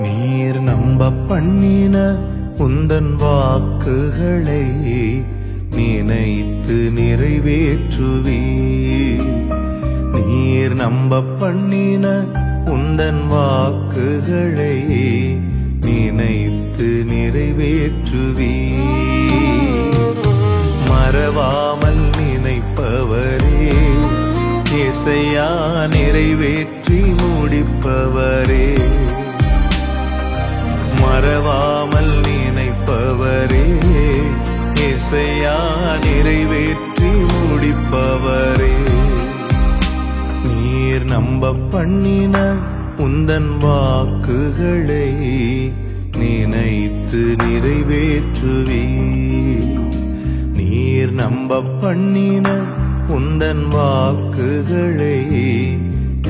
நீர் நம்ப பண்ணின உந்தன் வாக்குகளை நினைத்து நிறைவேற்றுவீர். நீர் நம்ப பண்ணின உந்தன் வாக்குகளை நினைத்து நிறைவேற்றுவீர். மறவாமல் நினைப்பவரே, இசையா நிறைவேற்றி முடிப்பவரே. மறவாமல் நினைப்பவரே, இசையா நிறைவேற்றி முடிப்பவரே. நீர் நம்ப பண்ணின உந்தன் வாக்குகளை நினைத்து நிறைவேற்றுவீர். நீர் நம்ப பண்ணின உந்தன் வாக்குகளை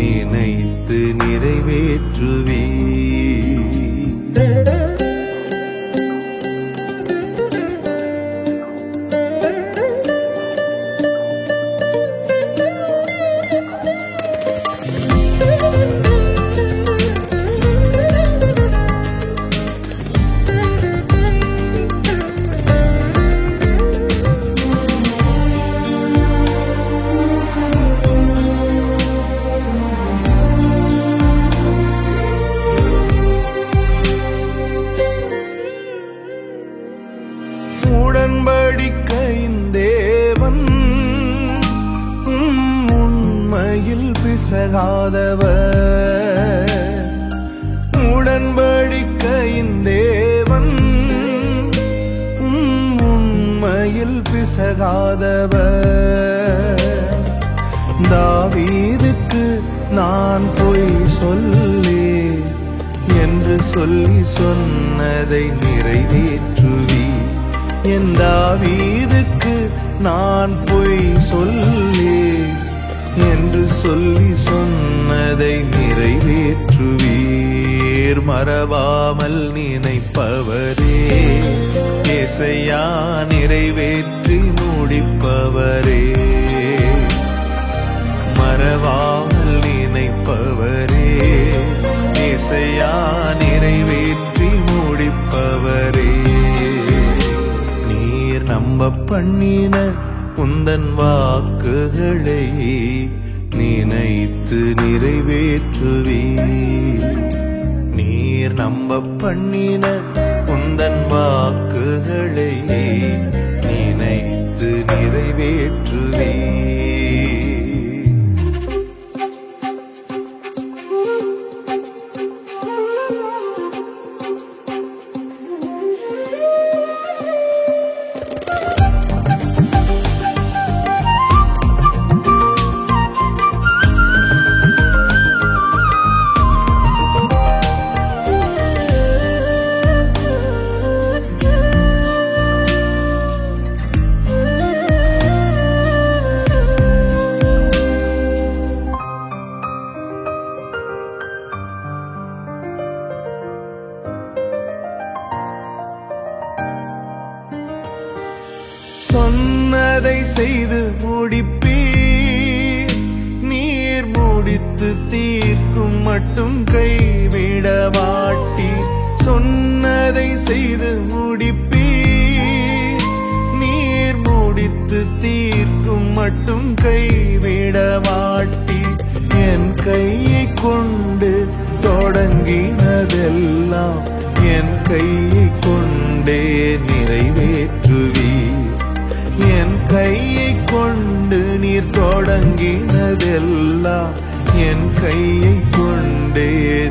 நினைத்து நிறைவேற்றுவீர். உடன்படிக்கையின் தேவன் உண்மையில் பிசகாதவர். உடன்படிக்கையின் தேவன் உண்மையில் பிசகாதவர். தாவீதுக்கு நான் பொய் சொல்லி என்று சொல்லி சொன்னதை நிறைவேற்றுவீர். என் தாவீதுக்கு நான் பொய் சொல்லி என்று சொல்லி சொன்னதை நிறைவேற்றுவீர். மறவாமல் நினைப்பவரே, இசையா நிறைவேற்றி முடிப்பவரே. மறவாமல் நினைப்பவரே, இசையா நிறைவேற்றி முடிப்பவரே. நீர் நம்ப பண்ணின உந்தன் வாக்குகளை நினைத்து நிறைவேற்றுவீர். நீர் நம்ப பண்ணின உந்தன் வாக்குகளை நினைத்து நிறைவேற்றுவீர். சொன்னதை செய்து முடிப்பீர். நீர் முடித்து தீர்க்கும் மட்டும் கைவிட மாட்டீர். சொன்னதை செய்து முடிப்பீர். நீர் முடித்து தீர்க்கும் மட்டும் கைவிட மாட்டீர். என் கையை கொண்டு தொடங்கினதெல்லாம் என் கையை கொண்டே நிறைவேற்றுவீர். என் கையை கொண்டு நீர் தொடங்கினதெல்லாம் என் கையை கொண்டே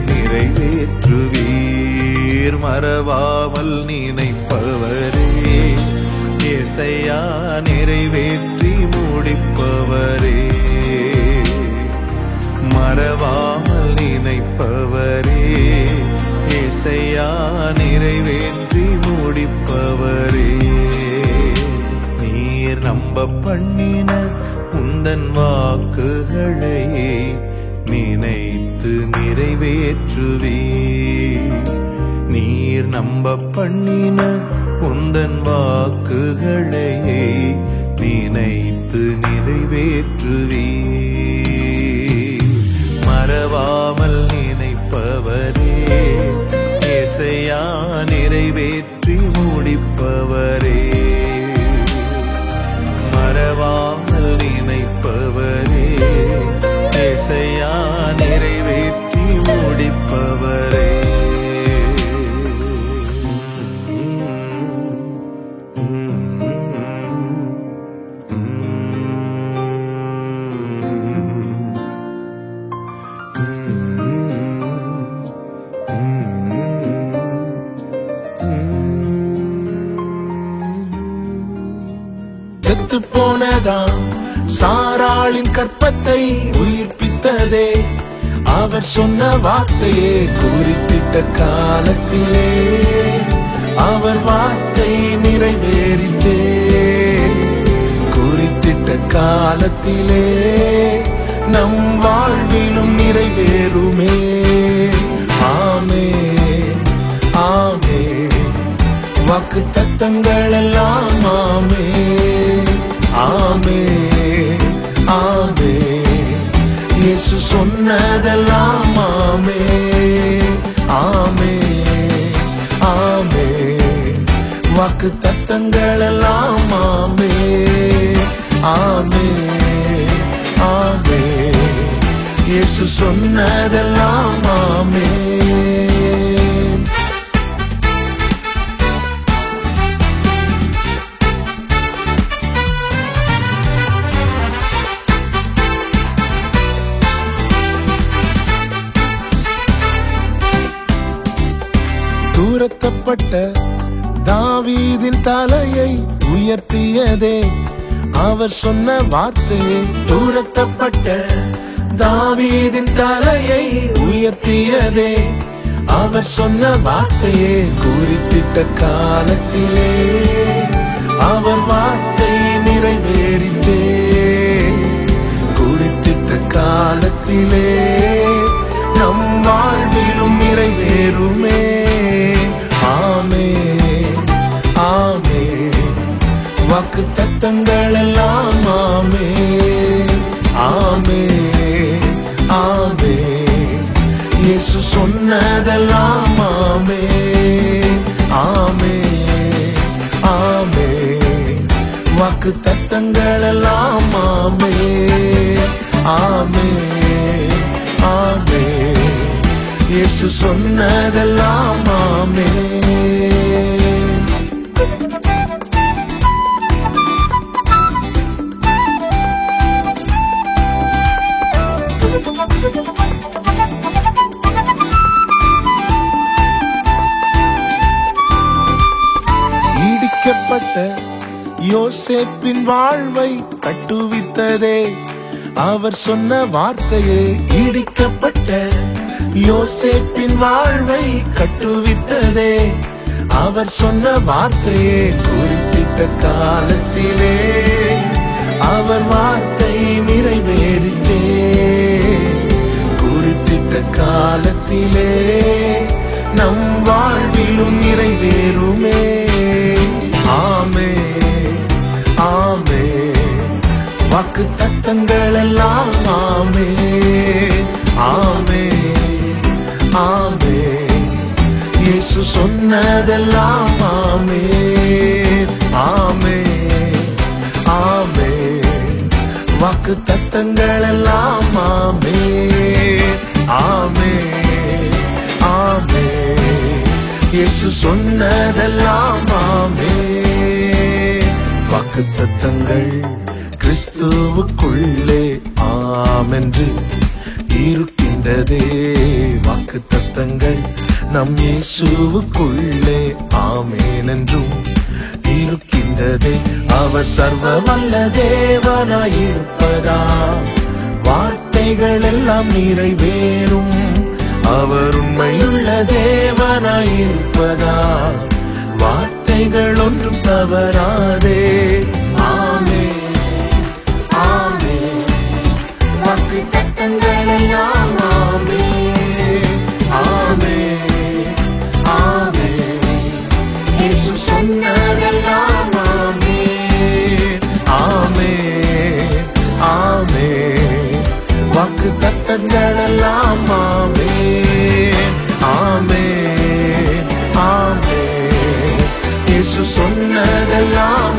நிறைவேற்றுவீர். மறவாமல் நினைப்பவரே, இசையா நிறைவேற்றி முடிப்பவரே. மறவாமல் நினைப்பவரே, இசையா நிறைவேற்றி முடிப்பவரே. நீர் நம்ப பண்ணின உந்தன் வாக்குகளை நினைத்து நிறைவேற்றுவீர். நீர் நம்ப பண்ணின உந்தன் வாக்குகளை நினைத்து நிறைவேற்றுவீர். மறவாமல் நினைப்பவரே, நிறைவேற்றி முடிப்பவரே, மறவாமல் நினைப்பவரே, ஏசையா நிறைவேற்றி முடிப்பவரே. செத்து போனதாம் சாராளின் கற்பத்தை உயிர்ப்பித்ததே, அவர் சொன்ன வார்த்தையே குறித்திட்ட காலத்திலே, அவர் வார்த்தை நிறைவேறிற்றே, குறித்திட்ட காலத்திலே நம் வாழ்விலும் நிறைவேறுமே. ஆமே ஆமே, வாக்கு தத்தங்கள் எல்லாம் ஆமே ஆமே ஆமே, இயேசு சொன்னதெல்லாம் ஆமே ஆமே ஆமே, வாக்கு தத்தங்கள் எல்லாம் ஆமே ஆமே ஆமே, இயேசு சொன்னதெல்லாம் ஆமே. தூரத்தப்பட்ட தாவீதின் தலையை உயர்த்தியதே, அவர் சொன்ன வார்த்தையை. தூரத்தப்பட்ட தாவீதின் தலையை உயர்த்தியதே, அவர் சொன்ன வார்த்தையே குறித்திட்ட காலத்திலே, அவர் வார்த்தை நிறைவேறிற்றே, குறித்திட்ட காலத்திலே நம் வாழ்விலும் நிறைவேறுமே. ஆமே ஆமே, வாக்கு தத்தங்கள் எல்லாம் ஆமே ஆமே ஆமே, இயேசு சொன்னதெல்லாம் ஆமே ஆமே ஆமே, வாக்கு தத்தங்கள் எல்லாம் ஆமே ஆமே ஆமே, இயேசு சொன்னதெல்லாம் ஆமே. இடிக்கப்பட்ட யோசேப்பின் வாழ்வை கட்டுவித்ததே, அவர் சொன்ன வார்த்தையே. இடிக்கப்பட்ட யோசேப்பின் வாழ்வை கட்டுவித்ததே, அவர் சொன்ன வார்த்தையே குறித்திட்ட காலத்திலே, அவர் வார்த்தை நிறைவேறிற்றே, குறித்திட்ட காலத்திலே நம் வாழ்விலும் நிறைவேறுமே. ஆமே ஆமே, வாக்கு தத்தங்கள் எல்லாம் ஆமே ஆமே ஆமே, இயேசு சொன்னதெல்லாம் ஆமே ஆமே ஆமே, வாக்கு தத்தங்கள் எல்லாம் ஆமே ஆமே ஆமே, இயேசு சொன்னதெல்லாம் ஆமே. வாக்கு தத்தங்கள் கிறிஸ்துவுக்குள்ளே ஆமென்று இருக்கின்றதே, வாக்கு தத்தங்கள் நம் இயேசுவுக்குள்ளே ஆமென் என்றும் இருக்கின்றதே. அவர் சர்வ வல்ல தேவனாயிருப்பதா, வார்த்தைகள் எல்லாம் நிறைவேறும். அவர் உண்மையுள்ள தேவனாயிருப்பதா, வார்த்தைகள் ஒன்றும் தவறாதே. ஆமே ஆமே, வாக்கு தத்தங்கள் எல்லாம் ஆமே ஆமே ஆமே, இயேசு சொன்னதெல்லாம் ஆமே ஆமே ஆமே, வாக்கு தத்தங்கள் எல்லாம் ஆமே ஆமே ஆமே, இயேசு சொன்னதெல்லாம்